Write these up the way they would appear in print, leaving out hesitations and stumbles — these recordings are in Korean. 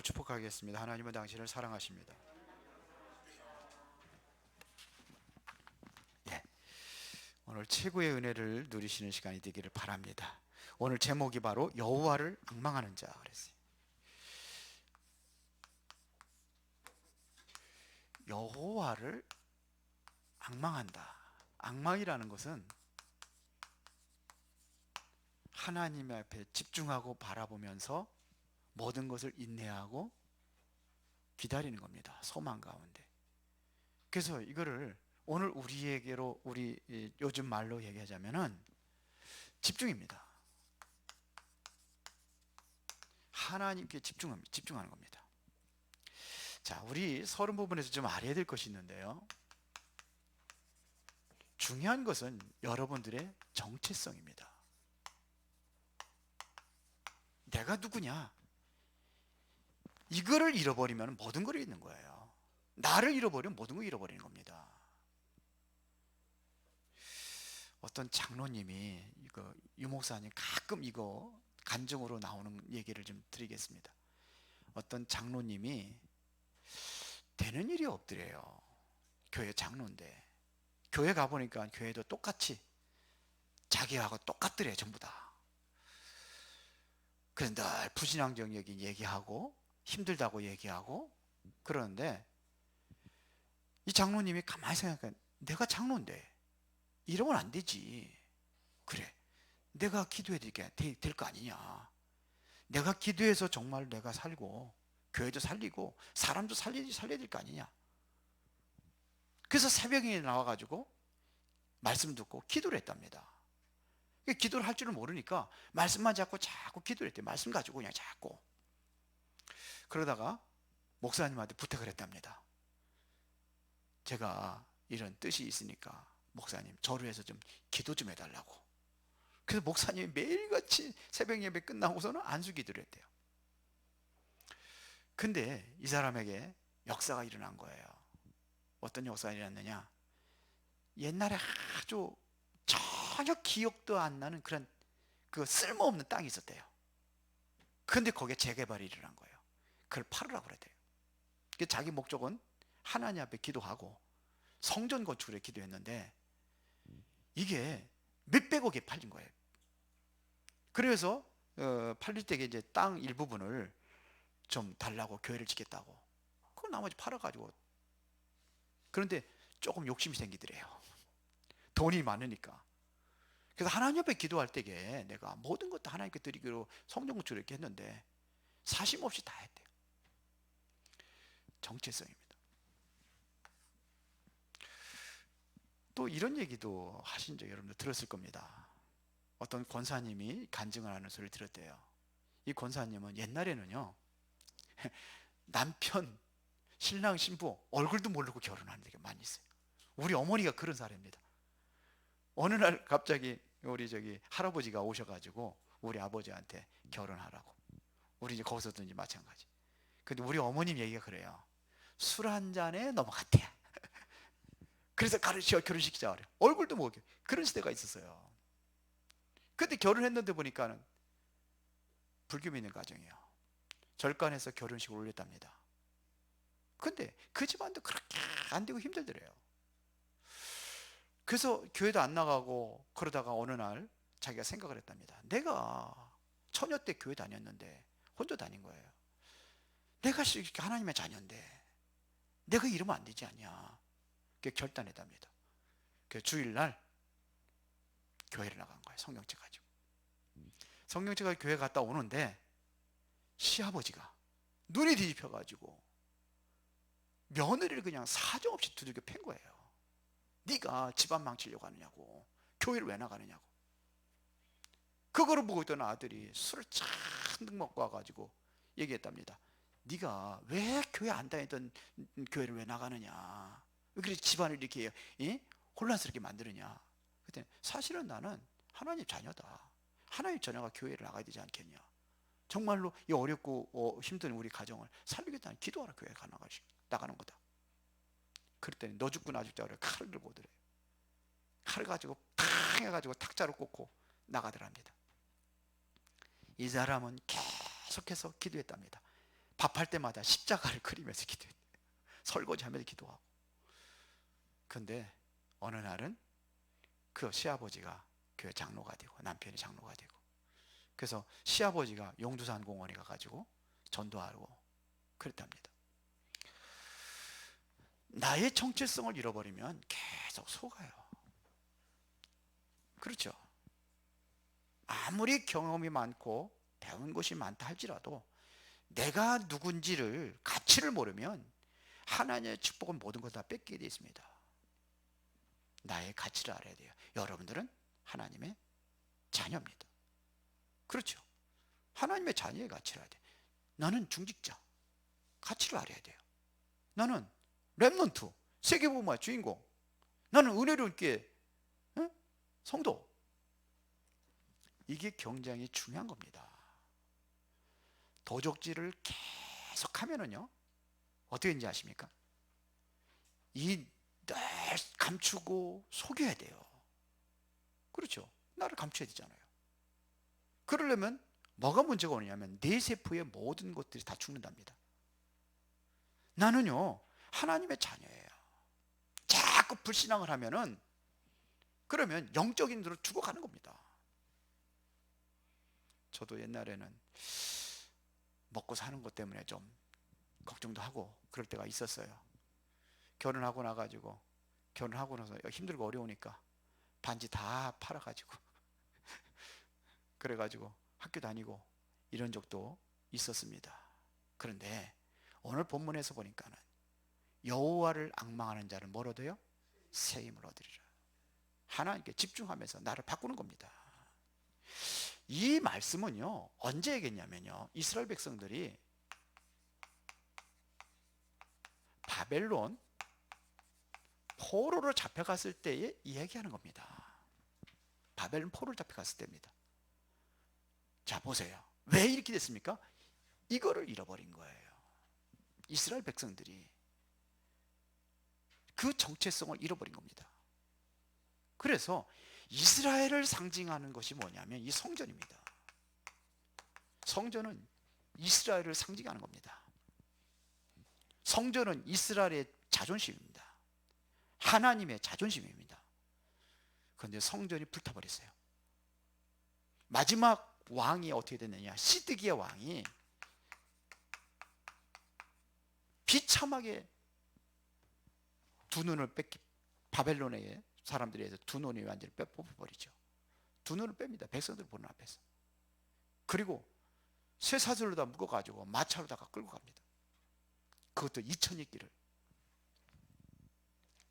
축복하겠습니다. 하나님은 당신을 사랑하십니다. 예, 오늘 최고의 은혜를 누리시는 시간이 되기를 바랍니다. 오늘 제목이 바로 여호와를 앙망하는 자 그랬어요. 여호와를 앙망한다. 앙망이라는 것은 하나님 앞에 집중하고 바라보면서 모든 것을 인내하고 기다리는 겁니다. 소망 가운데. 그래서 이거를 오늘 우리에게로 우리 요즘 말로 얘기하자면은 집중입니다. 하나님께 집중하는 겁니다. 자, 우리 서론 부분에서 좀 알아야 될 것이 있는데요. 중요한 것은 여러분들의 정체성입니다. 내가 누구냐? 이거를 잃어버리면 모든 걸 잃는 거예요. 나를 잃어버리면 모든 걸 잃어버리는 겁니다. 어떤 장로님이 이거 유목사님 가끔 이거 간증으로 나오는 얘기를 좀 드리겠습니다. 어떤 장로님이 되는 일이 없더래요. 교회 장로인데 교회 가보니까 교회도 똑같이 자기하고 똑같더래 전부 다. 그래서 늘 부신앙적인 얘기하고 힘들다고 얘기하고 그러는데 이 장로님이 가만히 생각하니까 내가 장로인데 이러면 안 되지. 그래, 내가 기도해야 될 거 아니냐. 내가 기도해서 정말 내가 살고 교회도 살리고 사람도 살려야 될 거 아니냐. 그래서 새벽에 나와가지고 말씀 듣고 기도를 했답니다. 기도를 할 줄을 모르니까 말씀만 자꾸 기도를 했대요. 말씀 가지고 그냥 자꾸. 그러다가 목사님한테 부탁을 했답니다. 제가 이런 뜻이 있으니까 목사님 저를 위해서 좀 기도 좀 해달라고. 그래서 목사님이 매일같이 새벽 예배 끝나고서는 안수 기도를 했대요. 근데 이 사람에게 역사가 일어난 거예요. 어떤 역사가 일어났느냐, 옛날에 아주 전혀 기억도 안 나는 그런 그 쓸모없는 땅이 있었대요. 근데 거기에 재개발이 일어난 거예요. 그걸 팔으라고 그랬대요. 자기 목적은 하나님 앞에 기도하고 성전 건축에 기도했는데 이게 몇백억에 팔린 거예요. 그래서 팔릴 때 이제 땅 일부분을 좀 달라고 교회를 짓겠다고. 그걸 나머지 팔아가지고. 그런데 조금 욕심이 생기더래요. 돈이 많으니까. 그래서 하나님 앞에 기도할 때에 내가 모든 것도 하나님께 드리기로 성전 건축을 이렇게 했는데 사심 없이 다 했대요. 정체성입니다. 또 이런 얘기도 하신 적 여러분들 들었을 겁니다. 어떤 권사님이 간증을 하는 소리를 들었대요. 이 권사님은 옛날에는요 남편, 신랑, 신부 얼굴도 모르고 결혼하는 데가 많이 있어요. 우리 어머니가 그런 사례입니다. 어느 날 갑자기 우리 할아버지가 오셔가지고 우리 아버지한테 결혼하라고. 우리 이제 거기서도 이제 마찬가지. 근데 우리 어머님 얘기가 그래요. 술 한 잔에 넘어갔대요. 그래서 결혼시키자 그래요. 얼굴도 모르게. 그런 시대가 있었어요. 근데 결혼했는데 보니까는 불교 믿는 가정이에요. 절간에서 결혼식을 올렸답니다. 근데 그 집안도 그렇게 안 되고 힘들더래요. 그래서 교회도 안 나가고 그러다가 어느 날 자기가 생각을 했답니다. 내가 처녀 때 교회 다녔는데 혼자 다닌 거예요. 내가 이렇게 하나님의 자녀인데 내가 이러면 안 되지 않냐. 결단했답니다. 그 주일날 교회를 나간 거예요. 성경책 가지고. 성경책 가지고 교회 갔다 오는데 시아버지가 눈이 뒤집혀가지고 며느리를 그냥 사정없이 두들겨 팬 거예요. 네가 집안 망치려고 하느냐고. 교회를 왜 나가느냐고. 그거를 보고 있던 아들이 술을 잔뜩 먹고 와가지고 얘기했답니다. 네가 왜 교회 안 다니던 교회를 왜 나가느냐. 왜 그렇게 집안을 이렇게 혼란스럽게 만드느냐. 그랬더니 사실은 나는 하나님 자녀다. 하나님 자녀가 교회를 나가야 되지 않겠냐. 정말로 이 어렵고 힘든 우리 가정을 살리겠다는 기도하라. 교회 나가는 거다. 그랬더니 너 죽고 나 죽자 그래 칼을 들고 오더래요. 칼을 가지고 탁 해가지고 탁자로 꽂고 나가더랍니다. 이 사람은 계속해서 기도했답니다. 밥할 때마다 십자가를 그리면서 기도했대요. 설거지하면서 기도하고. 근데 어느 날은 그 시아버지가 교회 장로가 되고 남편이 장로가 되고, 그래서 시아버지가 용두산 공원에 가가지고 전도하고 그랬답니다. 나의 정체성을 잃어버리면 계속 속아요. 그렇죠? 아무리 경험이 많고 배운 것이 많다 할지라도 내가 누군지를, 가치를 모르면 하나님의 축복은 모든 것 다 뺏기게 되어 있습니다. 나의 가치를 알아야 돼요. 여러분들은 하나님의 자녀입니다. 그렇죠? 하나님의 자녀의 가치를 알아야 돼요. 나는 중직자, 가치를 알아야 돼요. 나는 렘넌트, 세계복음화의 주인공, 나는 은혜로운 교회 성도. 이게 굉장히 중요한 겁니다. 도적질을 계속 하면은요, 어떻게 되는지 아십니까? 늘 감추고 속여야 돼요. 그렇죠? 나를 감춰야 되잖아요. 그러려면 뭐가 문제가 오냐면 내 세포의 모든 것들이 다 죽는답니다. 나는요, 하나님의 자녀예요. 자꾸 불신앙을 하면은, 그러면 영적인 대로 죽어가는 겁니다. 저도 옛날에는 먹고 사는 것 때문에 좀 걱정도 하고 그럴 때가 있었어요. 결혼하고 나가지고, 결혼하고 나서 힘들고 어려우니까 반지 다 팔아가지고 그래가지고 학교 다니고 이런 적도 있었습니다. 그런데 오늘 본문에서 보니까는 여호와를 앙망하는 자는 뭘 얻어요? 새 힘을 얻으리라. 하나님께 집중하면서 나를 바꾸는 겁니다. 이 말씀은요, 언제 얘기했냐면요, 이스라엘 백성들이 바벨론 포로로 잡혀갔을 때에 이야기하는 겁니다. 바벨론 포로로 잡혀갔을 때입니다. 자, 보세요. 왜 이렇게 됐습니까? 이거를 잃어버린 거예요. 이스라엘 백성들이 그 정체성을 잃어버린 겁니다. 그래서 이스라엘을 상징하는 것이 뭐냐면 이 성전입니다. 성전은 이스라엘을 상징하는 겁니다. 성전은 이스라엘의 자존심입니다. 하나님의 자존심입니다. 그런데 성전이 불타버렸어요. 마지막 왕이 어떻게 됐느냐, 시드기야 왕이 비참하게 두 눈을 바벨론의 사람들에 의해서 두 눈이 완전히 뽑아버리죠. 두 눈을 뺍니다. 백성들 보는 앞에서. 그리고 쇠사슬로다 묶어가지고 마차로다가 끌고 갑니다. 그것도 2000여 길을.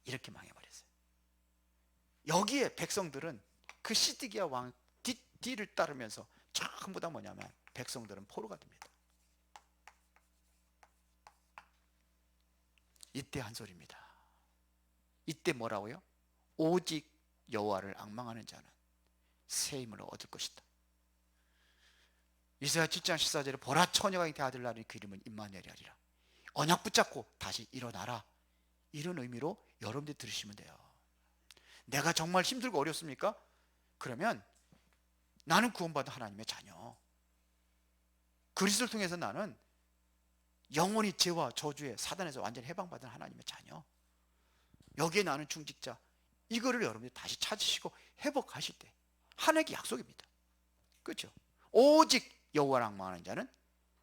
이렇게 망해버렸어요. 여기에 백성들은 그 시드기야 왕 뒤를 따르면서 전부 다 뭐냐면 백성들은 포로가 됩니다. 이때 한 소리입니다. 이때 뭐라고요? 오직 여호와를 앙망하는 자는 새 힘을 얻을 것이다. 이사야 7장 14절에 보라, 처녀가 잉태 아들 낳으니 그 이름은 임마누엘이 하리라. 언약 붙잡고 다시 일어나라. 이런 의미로 여러분들 들으시면 돼요. 내가 정말 힘들고 어렵습니까? 그러면 나는 구원받은 하나님의 자녀, 그리스도를 통해서 나는 영원히 죄와 저주의 사단에서 완전히 해방받은 하나님의 자녀, 여기에 나는 중직자, 이거를 여러분들이 다시 찾으시고 회복하실 때 하나님의 약속입니다. 그렇죠? 오직 여호와를 앙망하는 자는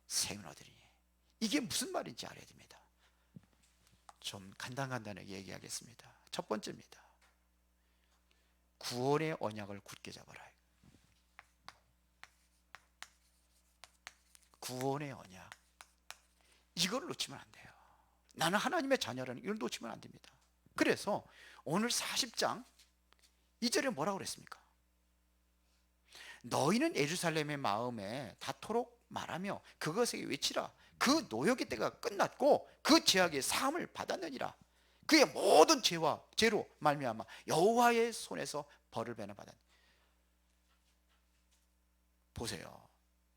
새 힘을 얻으리니. 이게 무슨 말인지 알아야 됩니다. 좀 간단하게 얘기하겠습니다. 첫 번째입니다. 구원의 언약을 굳게 잡아라. 구원의 언약, 이걸 놓치면 안 돼요. 나는 하나님의 자녀라는 이걸 놓치면 안 됩니다. 그래서 오늘 40장 2절에 뭐라고 그랬습니까? 너희는 예루살렘의 마음에 닿도록 말하며 그것에게 외치라. 그 노역의 때가 끝났고 그 죄악의 사함을 받았느니라. 그의 모든 죄로 말미암아 여호와의 손에서 벌을 배나 받았느니라. 보세요.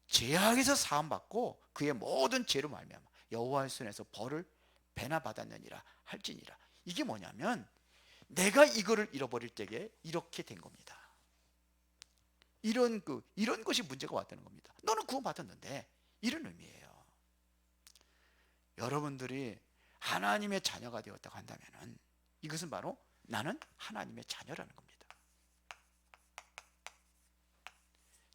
죄악에서 사함 받고 그의 모든 죄로 말미암아 여호와의 손에서 벌을 배나 받았느니라 할지니라. 이게 뭐냐면 내가 이거를 잃어버릴 때에 이렇게 된 겁니다. 이런 것이 문제가 왔다는 겁니다. 너는 구원받았는데, 이런 의미예요. 여러분들이 하나님의 자녀가 되었다고 한다면 이것은 바로 나는 하나님의 자녀라는 겁니다.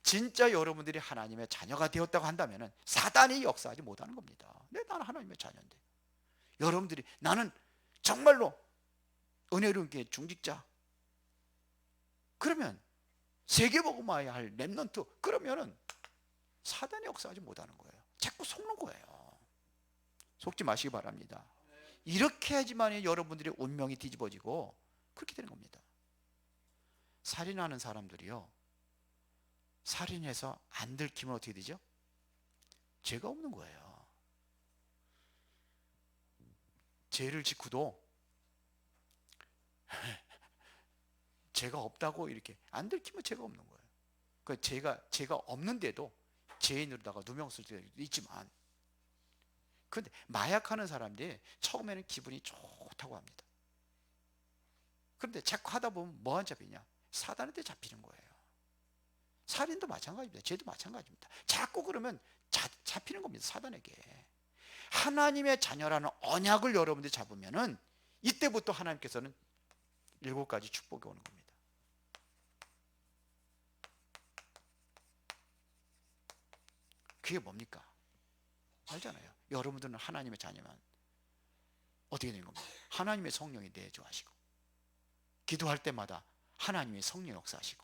진짜 여러분들이 하나님의 자녀가 되었다고 한다면 사단이 역사하지 못하는 겁니다. 나는 하나님의 자녀인데, 여러분들이 나는 정말로 은혜로운 교회 중직자, 그러면 세계복음화해야 할 렘넌트, 그러면은 사단이 역사하지 못하는 거예요. 자꾸 속는 거예요. 속지 마시기 바랍니다. 이렇게 해야지만 여러분들의 운명이 뒤집어지고 그렇게 되는 겁니다. 살인하는 사람들이요, 살인해서 안 들키면 어떻게 되죠? 죄가 없는 거예요. 죄를 짓고도 죄가 없다고 이렇게 안 들키면 죄가 없는 거예요. 그 죄가 없는데도 죄인으로다가 누명 쓸 때도 있지만, 근데 마약하는 사람들이 처음에는 기분이 좋다고 합니다. 그런데 자꾸 하다 보면 뭐한 잡히냐? 사단한테 잡히는 거예요. 살인도 마찬가지입니다. 죄도 마찬가지입니다. 자꾸 그러면 잡히는 겁니다. 사단에게. 하나님의 자녀라는 언약을 여러분들이 잡으면은 이때부터 하나님께서는 7가지 축복이 오는 겁니다. 그게 뭡니까? 알잖아요. 여러분들은 하나님의 자녀만 어떻게 되는 겁니까? 하나님의 성령이 내주하시고, 기도할 때마다 하나님의 성령 역사하시고,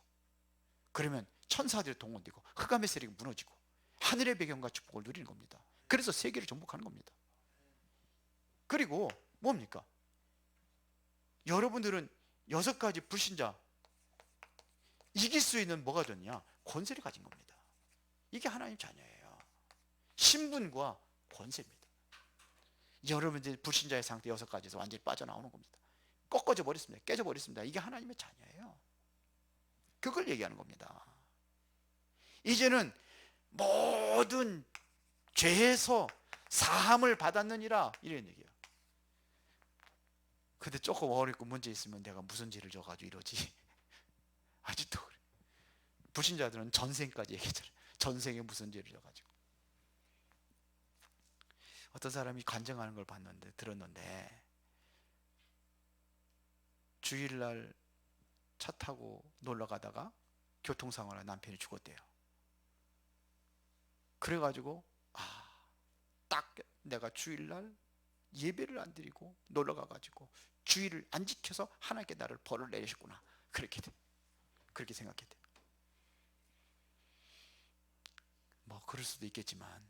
그러면 천사들이 동원되고 흑암의 세력이 무너지고 하늘의 배경과 축복을 누리는 겁니다. 그래서 세계를 정복하는 겁니다. 그리고 뭡니까? 여러분들은 6가지 불신자 이길 수 있는 뭐가 됐냐? 권세를 가진 겁니다. 이게 하나님 자녀예요. 신분과 권세입니다. 여러분들 불신자의 상태 6가지에서 완전히 빠져나오는 겁니다. 꺾어져 버렸습니다. 깨져 버렸습니다. 이게 하나님의 자녀예요. 그걸 얘기하는 겁니다. 이제는 모든 죄에서 사함을 받았느니라, 이런 얘기예요. 근데 조금 어렵고 문제 있으면 내가 무슨 죄를 져가지고 이러지? 아직도 그래. 불신자들은 전생까지 얘기했잖아요. 전생에 무슨 죄를 져가지고. 어떤 사람이 간증하는 걸 들었는데, 주일날 차 타고 놀러 가다가 교통사고로 남편이 죽었대요. 그래가지고 딱 내가 주일날 예배를 안 드리고 놀러 가가지고 주일을 안 지켜서 하나님께 나를 벌을 내리셨구나, 그렇게 생각했대요. 뭐 그럴 수도 있겠지만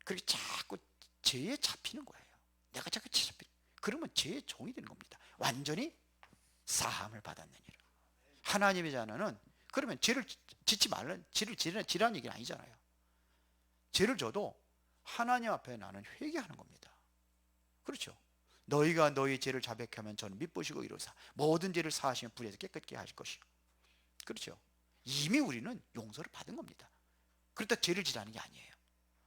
그렇게 자꾸 죄에 잡히는 거예요. 내가 자꾸 죄에 잡히는, 그러면 죄의 종이 되는 겁니다. 완전히 사함을 받았느니라. 하나님의 자녀는 그러면 죄를 짓지 말라는, 죄를 지라는 얘기는 아니잖아요. 죄를 져도 하나님 앞에 나는 회개하는 겁니다. 그렇죠? 너희가 너희 죄를 자백하면 저는 미쁘시고 이로사 모든 죄를 사하시면 불에서 깨끗게 하실 것이요. 그렇죠? 이미 우리는 용서를 받은 겁니다. 그렇다 죄를 지라는 게 아니에요.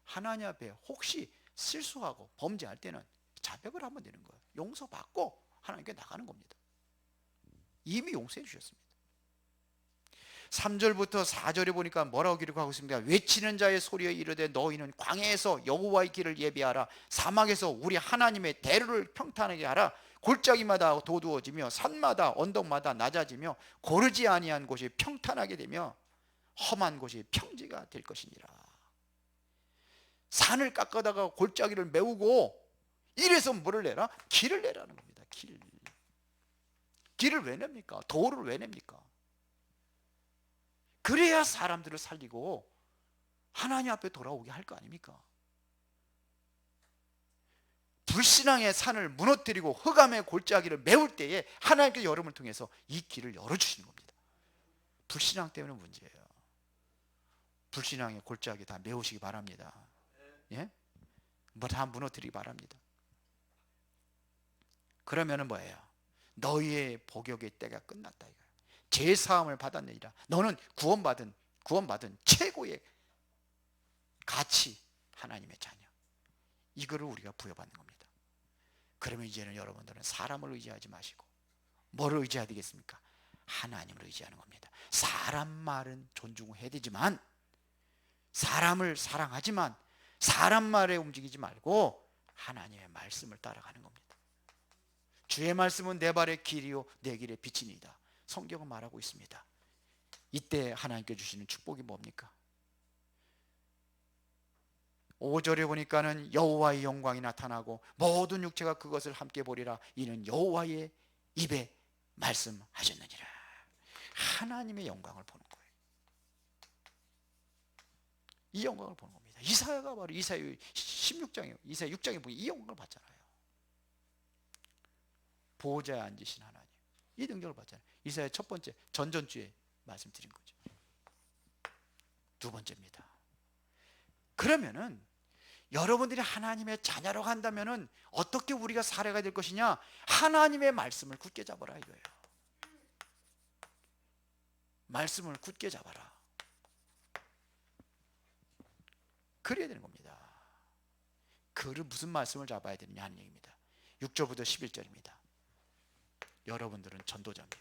하나님 앞에 혹시 실수하고 범죄할 때는 자백을 하면 되는 거예요. 용서받고 하나님께 나가는 겁니다. 이미 용서해 주셨습니다. 3절부터 4절에 보니까 뭐라고 기록하고 있습니까? 외치는 자의 소리에 이르되 너희는 광야에서 여호와의 길을 예비하라. 사막에서 우리 하나님의 대로를 평탄하게 하라. 골짜기마다 도두어지며 산마다 언덕마다 낮아지며 고르지 아니한 곳이 평탄하게 되며 험한 곳이 평지가 될 것이니라. 산을 깎아다가 골짜기를 메우고 이래서 뭐를 내라? 길을 내라는 겁니다. 길을 왜 냅니까? 도를 왜 냅니까? 그래야 사람들을 살리고 하나님 앞에 돌아오게 할 거 아닙니까? 불신앙의 산을 무너뜨리고 흑암의 골짜기를 메울 때에 하나님께서 여러분을 통해서 이 길을 열어주시는 겁니다. 불신앙 때문에 문제예요. 불신앙의 골짜기 다 메우시기 바랍니다. 예? 뭐 다 무너뜨리기 바랍니다. 그러면은 뭐예요? 너희의 복역의 때가 끝났다 이거예요. 죄사함을 받았느니라. 너는 구원받은 최고의 가치, 하나님의 자녀. 이거를 우리가 부여받는 겁니다. 그러면 이제는 여러분들은 사람을 의지하지 마시고 뭐를 의지해야 되겠습니까? 하나님을 의지하는 겁니다. 사람 말은 존중해야 되지만, 사람을 사랑하지만 사람 말에 움직이지 말고 하나님의 말씀을 따라가는 겁니다. 주의 말씀은 내 발의 길이요 내 길의 빛이니이다. 성경은 말하고 있습니다. 이때 하나님께 주시는 축복이 뭡니까? 5절에 보니까는 여호와의 영광이 나타나고 모든 육체가 그것을 함께 보리라. 이는 여호와의 입에 말씀하셨느니라. 하나님의 영광을 보는 거예요. 이 영광을 보는 겁니다. 이사야가 바로 이사야 16장에 이사야 6장에 보니 이 영광을 봤잖아요. 보호자에 앉으신 하나님, 이 능력을 봤잖아요. 이사야 첫 번째 전전주에 말씀드린 거죠. 두 번째입니다. 그러면은 여러분들이 하나님의 자녀로 간다면은 어떻게 우리가 사례가 될 것이냐? 하나님의 말씀을 굳게 잡아라 이거예요. 말씀을 굳게 잡아라. 그래야 되는 겁니다. 그를 무슨 말씀을 잡아야 되느냐 하는 얘기입니다. 6절부터 11절입니다. 여러분들은 전도자입니다.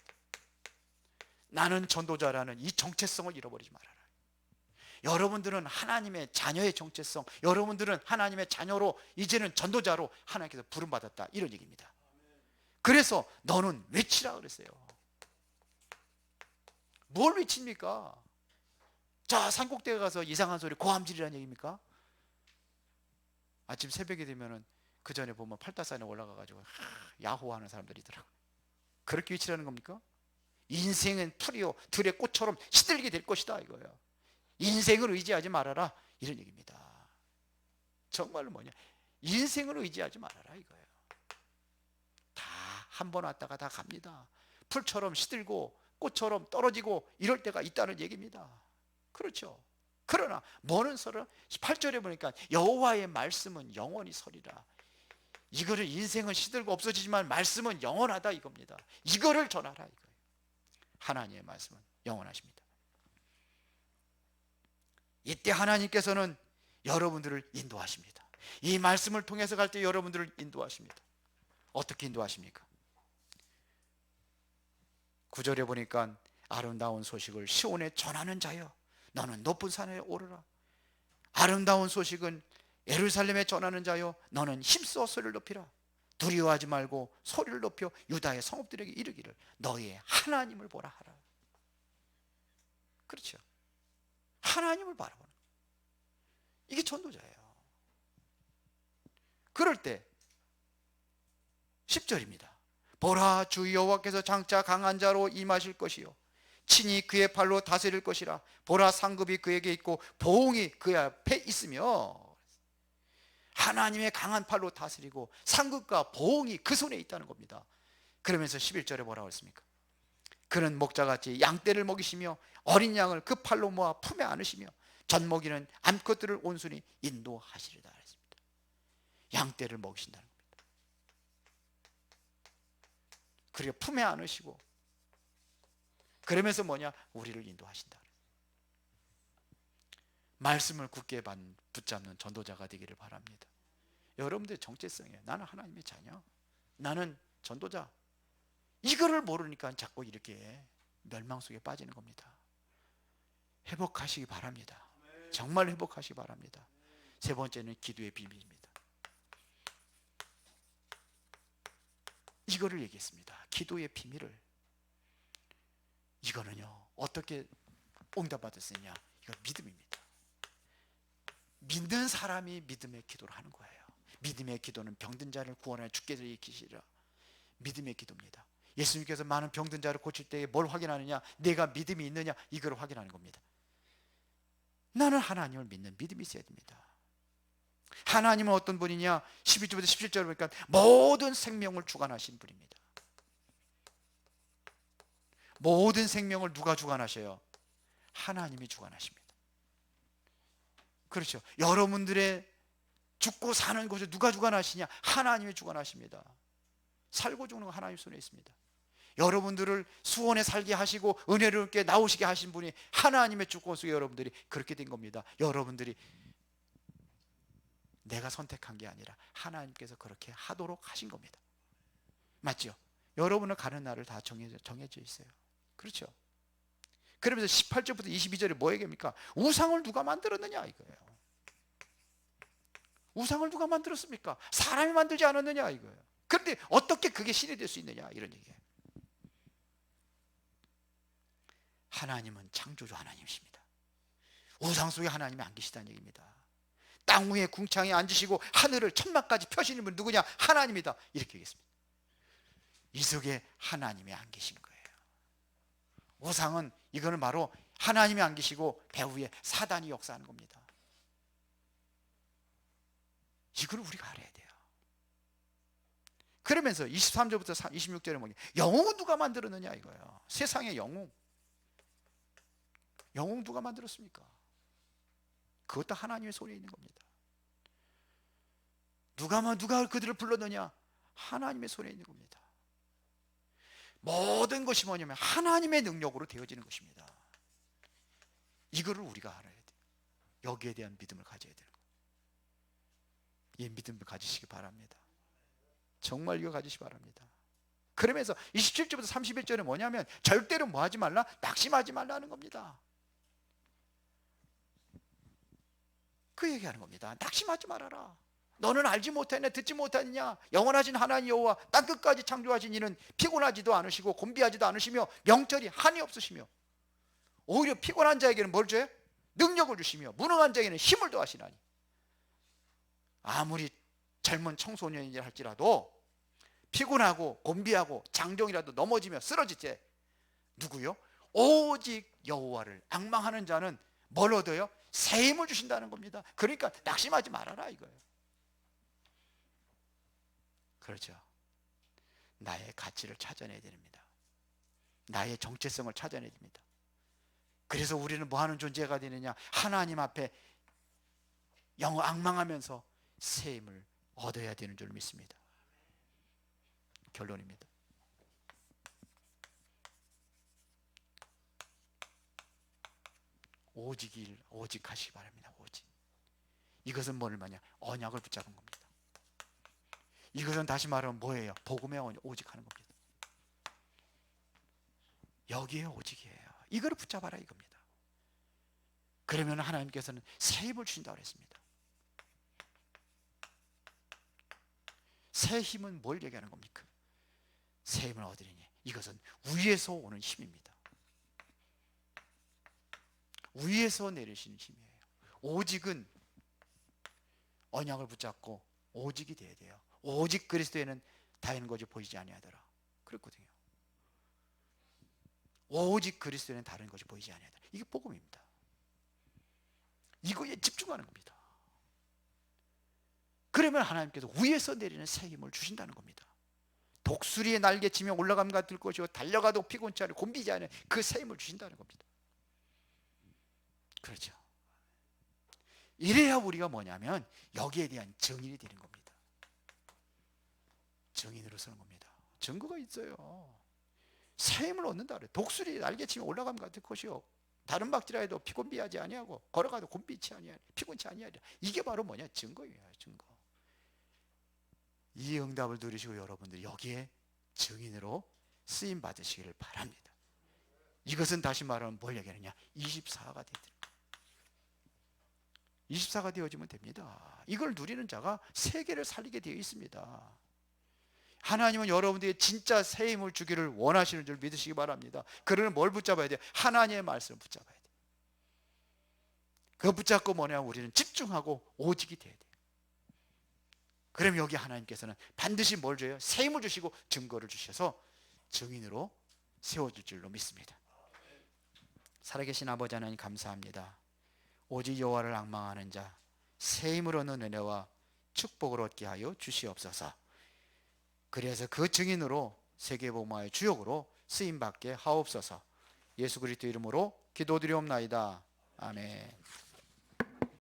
나는 전도자라는 이 정체성을 잃어버리지 말아라. 여러분들은 하나님의 자녀의 정체성, 여러분들은 하나님의 자녀로 이제는 전도자로 하나님께서 부름받았다, 이런 얘기입니다. 그래서 너는 외치라 그랬어요. 뭘 외칩니까? 자, 산꼭대기에 가서 이상한 소리 고함질이라는 얘기입니까? 아침 새벽이 되면은 그 전에 보면 팔다산에 올라가가지고 야호하는 사람들이 있더라고요. 그렇게 외치라는 겁니까? 인생은 풀이요 들의 꽃처럼 시들게 될 것이다 이거예요. 인생을 의지하지 말아라, 이런 얘기입니다. 정말로 뭐냐, 인생을 의지하지 말아라 이거예요. 다 한 번 왔다가 다 갑니다. 풀처럼 시들고 꽃처럼 떨어지고 이럴 때가 있다는 얘기입니다. 그렇죠. 그러나 뭐는 서로 8절에 보니까 여호와의 말씀은 영원히 서리라. 이거를 인생은 시들고 없어지지만 말씀은 영원하다 이겁니다. 이거를 전하라 이거예요. 하나님의 말씀은 영원하십니다. 이때 하나님께서는 여러분들을 인도하십니다. 이 말씀을 통해서 갈 때 여러분들을 인도하십니다. 어떻게 인도하십니까? 9절에 보니까 아름다운 소식을 시온에 전하는 자여 너는 높은 산에 오르라. 아름다운 소식은 예루살렘에 전하는 자여 너는 힘써 소리를 높이라. 두려워하지 말고 소리를 높여 유다의 성읍들에게 이르기를 너희의 하나님을 보라 하라. 그렇죠. 하나님을 바라보는, 이게 전도자예요. 그럴 때 10절입니다. 보라, 주 여호와께서 장차 강한 자로 임하실 것이요 친히 그의 팔로 다스릴 것이라. 보라, 상급이 그에게 있고 보응이 그의 앞에 있으며. 하나님의 강한 팔로 다스리고 상급과 보응이 그 손에 있다는 겁니다. 그러면서 11절에 뭐라고 했습니까? 그는 목자같이 양떼를 먹이시며 어린 양을 그 팔로 모아 품에 안으시며 젖먹이는 암컷들을 온순히 인도하시리다 했습니다. 양떼를 먹이신다는 겁니다. 그리고 품에 안으시고 그러면서 뭐냐? 우리를 인도하신다. 말씀을 굳게 붙잡는 전도자가 되기를 바랍니다. 여러분들의 정체성이에요. 나는 하나님의 자녀, 나는 전도자. 이거를 모르니까 자꾸 이렇게 멸망 속에 빠지는 겁니다. 회복하시기 바랍니다. 정말 회복하시기 바랍니다. 세 번째는 기도의 비밀입니다. 이거를 얘기했습니다. 기도의 비밀을. 이거는요 어떻게 응답받을 수 있냐? 이건 믿음입니다. 믿는 사람이 믿음의 기도를 하는 거예요. 믿음의 기도는 병든 자를 구원하여 주께 일으키시리라. 믿음의 기도입니다. 예수님께서 많은 병든 자를 고칠 때에 뭘 확인하느냐? 내가 믿음이 있느냐? 이걸 확인하는 겁니다. 나는 하나님을 믿는 믿음이 있어야 됩니다. 하나님은 어떤 분이냐? 12절부터 17절을 보니까 모든 생명을 주관하신 분입니다. 모든 생명을 누가 주관하셔요? 하나님이 주관하십니다. 그렇죠. 여러분들의 죽고 사는 것을 누가 주관하시냐? 하나님이 주관하십니다. 살고 죽는 건 하나님 손에 있습니다. 여러분들을 수원에 살게 하시고 은혜롭게 나오시게 하신 분이 하나님의 주권 속에 여러분들이 그렇게 된 겁니다. 여러분들이 내가 선택한 게 아니라 하나님께서 그렇게 하도록 하신 겁니다. 맞죠? 여러분은 가는 날을 다 정해져 있어요. 그렇죠? 그러면서 18절부터 22절에 뭐 얘기합니까? 우상을 누가 만들었느냐 이거예요. 우상을 누가 만들었습니까? 사람이 만들지 않았느냐 이거예요. 그런데 어떻게 그게 신이 될 수 있느냐 이런 얘기예요. 하나님은 창조주 하나님이십니다. 우상 속에 하나님이 안 계시다는 얘기입니다. 땅 위에 궁창에 앉으시고 하늘을 천막까지 펴시는 분 누구냐? 하나님이다 이렇게 얘기했습니다. 이 속에 하나님이 안 계신 거예요. 우상은 이거는 바로 하나님이 안 계시고 배후에 사단이 역사하는 겁니다. 이걸 우리가 알아야 돼요. 그러면서 23절부터 26절에 뭐냐? 영웅은 누가 만들었느냐 이거예요. 세상의 영웅 누가 만들었습니까? 그것도 하나님의 손에 있는 겁니다. 누가 그들을 불렀느냐? 하나님의 손에 있는 겁니다. 모든 것이 뭐냐면 하나님의 능력으로 되어지는 것입니다. 이거를 우리가 알아야 돼요. 여기에 대한 믿음을 가져야 되는 거예요. 이 믿음을 가지시기 바랍니다. 정말 이거 가지시기 바랍니다. 그러면서 27절부터 31절에 뭐냐면 절대로 뭐 하지 말라? 낙심하지 말라는 겁니다. 그 얘기하는 겁니다. 낙심하지 말아라. 너는 알지 못하느냐 듣지 못하느냐? 영원하신 하나님 여호와 땅끝까지 창조하신 이는 피곤하지도 않으시고 곤비하지도 않으시며 명철이 한이 없으시며 오히려 피곤한 자에게는 뭘 줘요? 능력을 주시며 무능한 자에게는 힘을 더하시나니. 아무리 젊은 청소년이라 할지라도 피곤하고 곤비하고 장정이라도 넘어지며 쓰러질 때 누구요? 오직 여호와를 앙망하는 자는 뭘 얻어요? 새 힘을 주신다는 겁니다. 그러니까 낙심하지 말아라 이거예요. 그렇죠. 나의 가치를 찾아내야 됩니다. 나의 정체성을 찾아내야 됩니다. 그래서 우리는 뭐 하는 존재가 되느냐? 하나님 앞에 앙망하면서 새 힘을 얻어야 되는 줄 믿습니다. 결론입니다. 오직 하시기 바랍니다. 오직. 이것은 뭐를 말이냐? 언약을 붙잡은 겁니다. 이것은 다시 말하면 뭐예요? 복음의 오직 하는 겁니다. 여기에 오직이에요. 이거를 붙잡아라 이겁니다. 그러면 하나님께서는 새 힘을 주신다고 했습니다. 새 힘은 뭘 얘기하는 겁니까? 새 힘을 얻으리니 이것은 위에서 오는 힘입니다. 위에서 내리시는 힘이에요. 오직은 언약을 붙잡고 오직이 돼야 돼요. 오직 그리스도에는 다른 것이 보이지 아니하더라. 그랬거든요. 오직 그리스도에는 다른 것이 보이지 아니하더라. 이게 복음입니다. 이거에 집중하는 겁니다. 그러면 하나님께서 위에서 내리는 새 힘을 주신다는 겁니다. 독수리의 날개치며 올라감 같을 것이요 달려가도 피곤치 않고 곤비지 않은 그 새 힘을 주신다는 겁니다. 그렇죠. 이래야 우리가 뭐냐면 여기에 대한 증인이 되는 겁니다. 증인으로 서는 겁니다. 증거가 있어요. 새 힘을 얻는다 그래요. 독수리 날개치며 올라감 같을 것이요 다른 박지라도 피곤비하지 아니하고 걸어가도 곤비치 아니하리 피곤치 아니하리. 이게 바로 뭐냐? 증거예요. 증거. 이 응답을 누리시고 여러분들이 여기에 증인으로 쓰임 받으시기를 바랍니다. 이것은 다시 말하면 뭘 얘기하느냐? 24가 되더라. 24가 되어지면 됩니다. 이걸 누리는 자가 세계를 살리게 되어 있습니다. 하나님은 여러분들이 진짜 새 힘을 주기를 원하시는 줄 믿으시기 바랍니다. 그러면 뭘 붙잡아야 돼요? 하나님의 말씀을 붙잡아야 돼요. 그거 붙잡고 뭐냐? 우리는 집중하고 오직이 돼야 돼요. 그럼 여기 하나님께서는 반드시 뭘 줘요? 새 힘을 주시고 증거를 주셔서 증인으로 세워줄 줄로 믿습니다. 살아계신 아버지 하나님 감사합니다. 오직 여호와를 앙망하는 자 새 힘을 얻는 은혜와 축복을 얻게 하여 주시옵소서. 그래서 그 증인으로 세계복음화의 주역으로 쓰임받게 하옵소서. 예수 그리스도 이름으로 기도드리옵나이다. 아멘.